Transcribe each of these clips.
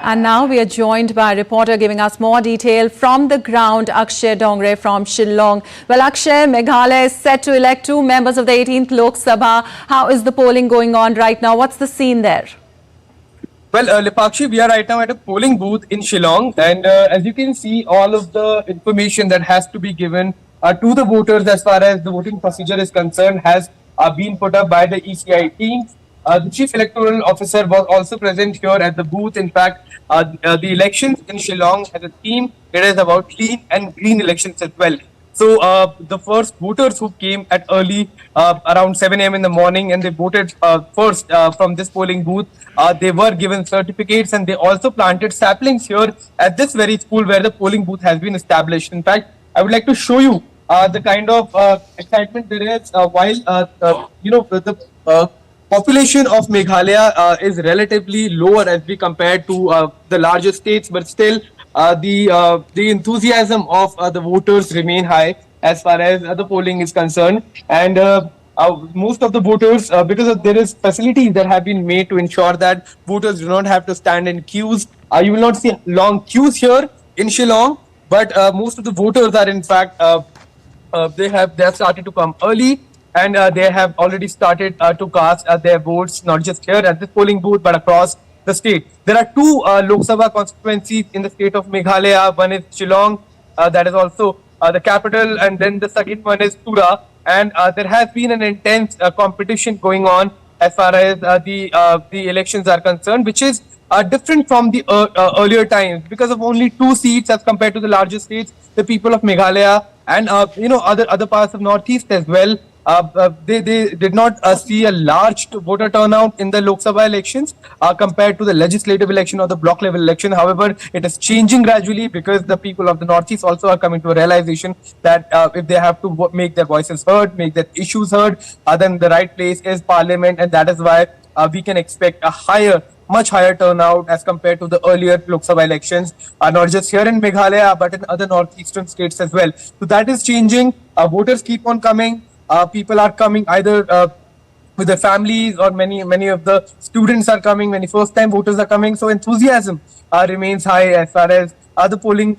And now we are joined by a reporter giving us more detail from the ground, Akshay Dongre from Shillong. Well, Akshay, Meghalaya is set to elect 2 members of the 18th Lok Sabha. How is the polling going on right now? What's the scene there? Well, Lipakshi, we are right now at a polling booth in Shillong, and as you can see, all of the information that has to be given to the voters as far as the voting procedure is concerned has been put up by the ECI team. The Chief Electoral Officer was also present here at the booth. In fact, the elections in Shillong as a theme, it is about clean and green elections as well. So the first voters who came at early around 7 a.m. in the morning and they voted first from this polling booth, they were given certificates and they also planted saplings here at this very school where the polling booth has been established. In fact, I would like to show you the kind of excitement there is while the population of Meghalaya is relatively lower as we compare to the larger states, but still the enthusiasm of the voters remain high as far as the polling is concerned. And most of the voters, because there is facilities that have been made to ensure that voters do not have to stand in queues. You will not see long queues here in Shillong, but most of the voters are in fact they have started to come early. And they have already started to cast their votes, not just here at this polling booth, but across the state. There are 2 Lok Sabha constituencies in the state of Meghalaya. One is Shillong, that is also the capital, and then the second one is Tura. And there has been an intense competition going on as far as the elections are concerned, which is different from the earlier times because of only 2 seats as compared to the larger states. The people of Meghalaya and other parts of Northeast as well. They did not see a large voter turnout in the Lok Sabha elections compared to the legislative election or the block level election. However, it is changing gradually because the people of the Northeast also are coming to a realization that if they have to make their voices heard, make their issues heard, then the right place is Parliament, and that is why we can expect a much higher turnout as compared to the earlier Lok Sabha elections, not just here in Meghalaya, but in other northeastern states as well. So that is changing. Voters keep on coming. People are coming either with their families, or many of the students are coming, many first-time voters are coming. So enthusiasm remains high as far as other polling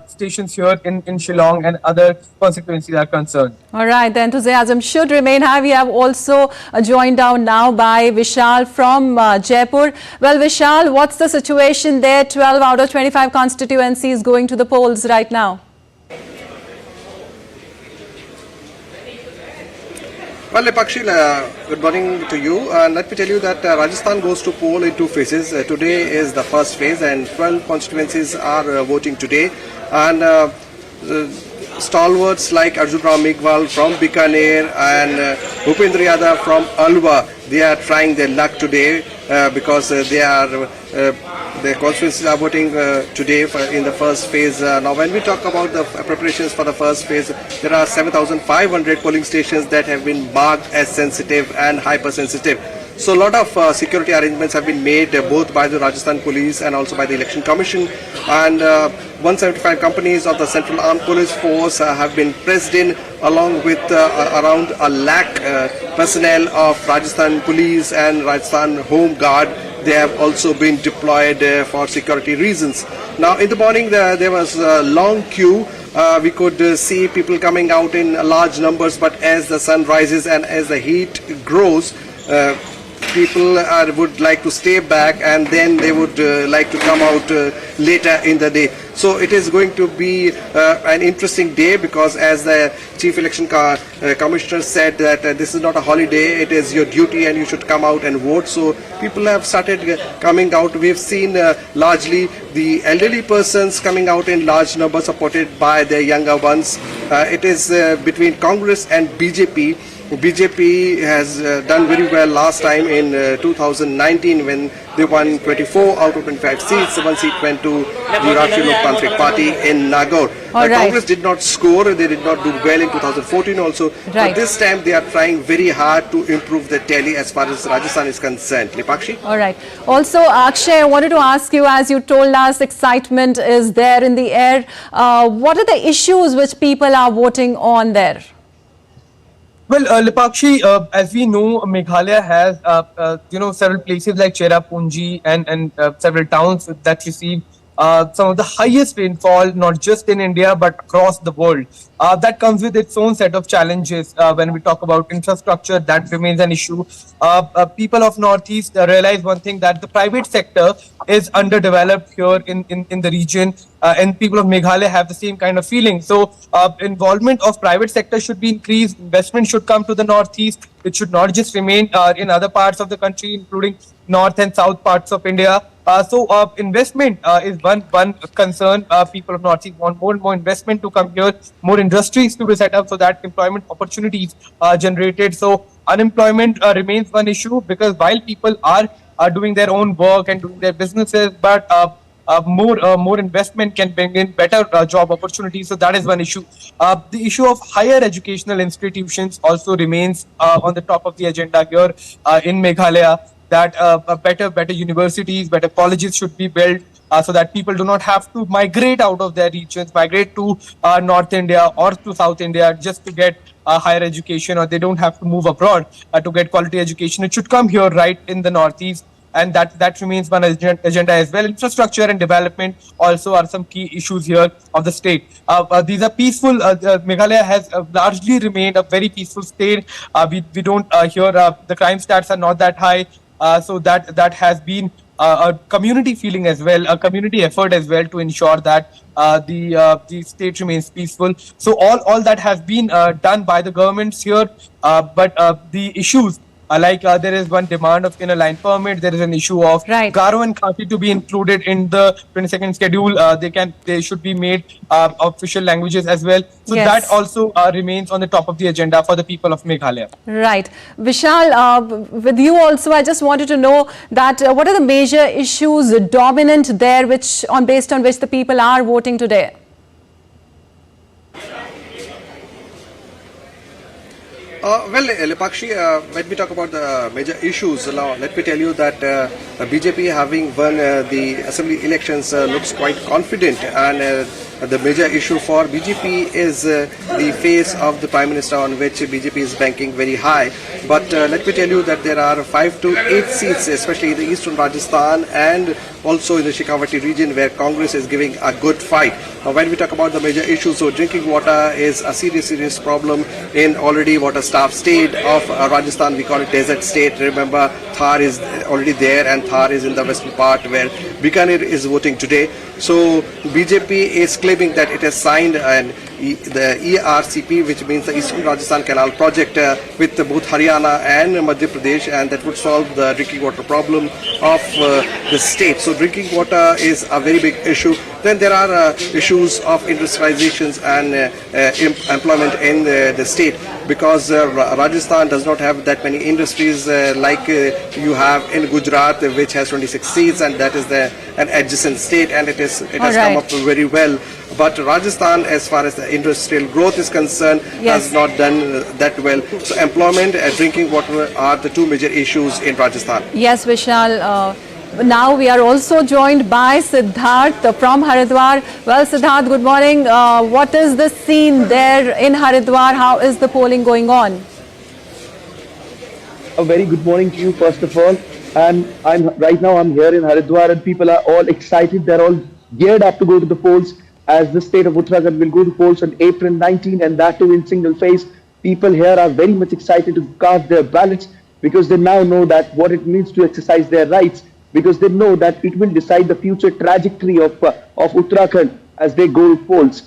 stations here in Shillong and other constituencies are concerned. All right, the enthusiasm should remain high. We have also joined down now by Vishal from Jaipur. Well, Vishal, what's the situation there? 12 out of 25 constituencies going to the polls right now. Well, Lipakshi, good morning to you. Let me tell you that Rajasthan goes to poll in 2 phases. Today is the first phase and 12 constituencies are voting today. And stalwarts like Arjun Ram Meghwal from Bikaner and Bhupendra Yadav from Alwar, they are trying their luck today because the constituencies are voting today in the first phase. Now, when we talk about the preparations for the first phase, there are 7,500 polling stations that have been marked as sensitive and hypersensitive. So a lot of security arrangements have been made both by the Rajasthan Police and also by the Election Commission. And 175 companies of the Central Armed Police Force have been pressed in, along with around 1 lakh personnel of Rajasthan Police and Rajasthan Home Guard. They have also been deployed for security reasons. Now, in the morning, there was a long queue. We could see people coming out in large numbers, but as the sun rises and as the heat grows, people would like to stay back, and then they would like to come out later in the day. So it is going to be an interesting day because, as the Chief Election Commissioner said, that this is not a holiday, it is your duty and you should come out and vote. So people have started coming out. We have seen largely the elderly persons coming out in large numbers, supported by their younger ones. It is between Congress and BJP. BJP has done very well last time in 2019 when they won 24 out of 25 seats. 1 seat went to the Rashtriya Loktantric Party in Nagaur. Congress did not score, they did not do well in 2014 also. But this time they are trying very hard to improve the tally as far as Rajasthan is concerned. Lipakshi? All right. Also, Akshay, I wanted to ask you, as you told us, excitement is there in the air. What are the issues which people are voting on there? Well, Lipakshi, as we know, Meghalaya has several places like Cherrapunji and several towns that receive some of the highest rainfall, not just in India but across the world. That comes with its own set of challenges. When we talk about infrastructure, that remains an issue. People of Northeast realize one thing, that the private sector is underdeveloped here in the region, and people of Meghalaya have the same kind of feeling. So, involvement of private sector should be increased. Investment should come to the Northeast. It should not just remain in other parts of the country, including north and south parts of India. Investment is one concern. People of Northeast want more and more investment to come here, more industries to be set up, so that employment opportunities are generated. So unemployment remains one issue, because while people are doing their own work and doing their businesses, but more investment can bring in better job opportunities. So that is one issue. The issue of higher educational institutions also remains on the top of the agenda here in Meghalaya. That better universities, better colleges should be built, so that people do not have to migrate out of their regions, migrate to North India or to South India just to get higher education, or they don't have to move abroad to get quality education. It should come here, right in the Northeast, and that remains one agenda as well. Infrastructure and development also are some key issues here of the state. These are peaceful. Meghalaya has largely remained a very peaceful state. We don't hear the crime stats are not that high. So that has been a community feeling as well, a community effort as well, to ensure that the state remains peaceful. So all that has been done by the governments here, but the issues there is one demand of inner line permit. There is an issue of Right. Garo and Khasi to be included in the 22nd schedule. They should be made official languages as well. So Yes. that also remains on the top of the agenda for the people of Meghalaya. Right. Vishal, with you also, I just wanted to know that what are the major issues dominant there, based on which the people are voting today? Lipakshi, when we talk about the major issues, now let me tell you that BJP, having won the assembly elections, looks quite confident, and the major issue for BJP is the face of the Prime Minister, on which BJP is banking very high. But let me tell you that there are 5 to 8 seats, especially in the eastern Rajasthan and also in the Shekhawati region, where Congress is giving a good fight. When we talk about the major issues, so drinking water is a serious problem in already water-starved state of Rajasthan. We call it desert state. Remember, Thar is already there, and Thar is in the western part, where Bikaner is voting today. So BJP is claiming that it has signed the ERCP, which means the Eastern Rajasthan Canal Project, with both Haryana and Madhya Pradesh, and that would solve the drinking water problem of the state. So drinking water is a very big issue. Then there are issues of industrializations and employment in the state, because Rajasthan does not have that many industries like you have in Gujarat, which has 26 seats, and that is an adjacent state, and it has come up very well. But Rajasthan, as far as the industrial growth is concerned, has not done that well. So employment and drinking water are the two major issues in Rajasthan. Yes, Vishal. Now we are also joined by Siddharth from Haridwar. Well, Siddharth, good morning. What is the scene there in Haridwar? How is the polling going on? A very good morning to you, first of all. And right now I'm here in Haridwar, and people are all excited. They're all geared up to go to the polls, as the state of Uttarakhand will go to polls on April 19, and that too in single phase. People here are very much excited to cast their ballots, because they now know that what it means to exercise their rights, because they know that it will decide the future trajectory of Uttarakhand as they go to polls.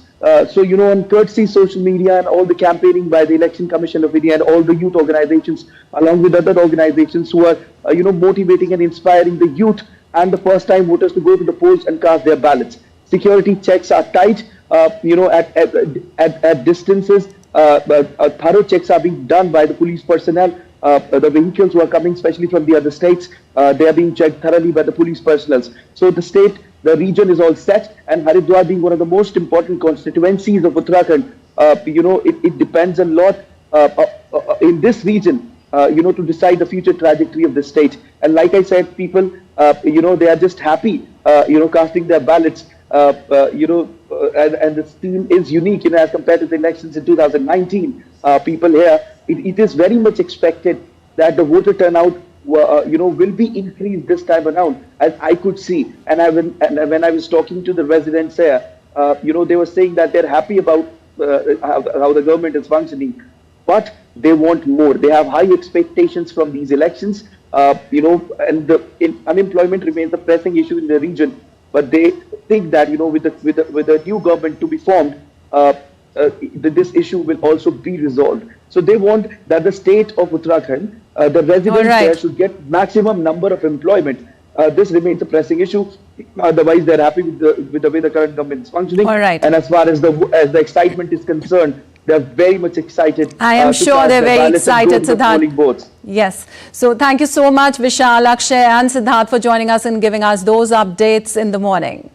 So, on courtesy social media and all the campaigning by the Election Commission of India and all the youth organizations, along with other organizations who are, motivating and inspiring the youth and the first-time voters to go to the polls and cast their ballots. Security checks are tight, at distances. Thorough checks are being done by the police personnel. The vehicles who are coming, especially from the other states, they are being checked thoroughly by the police personnel. So the region is all set, and Haridwar being one of the most important constituencies of Uttarakhand, it depends a lot in this region, to decide the future trajectory of the state. And like I said, people, they are just happy, casting their ballots. And the scene is unique, as compared to the elections in 2019. People here it is very much expected that the voter turnout, will be increased this time around, as I could see. And when I was talking to the residents here, they were saying that they're happy about how the government is functioning, but they want more. They have high expectations from these elections, and unemployment remains a pressing issue in the region. But they think that, with the new government to be formed, this issue will also be resolved. So they want that the state of Uttarakhand, the residents there should get maximum number of employment. This remains a pressing issue. Otherwise, they're happy with the way the current government is functioning. All right. And as far as the excitement is concerned, they're very much excited. I am sure they're very excited, Siddharth. Yes. So thank you so much, Vishal, Akshay and Siddharth, for joining us and giving us those updates in the morning.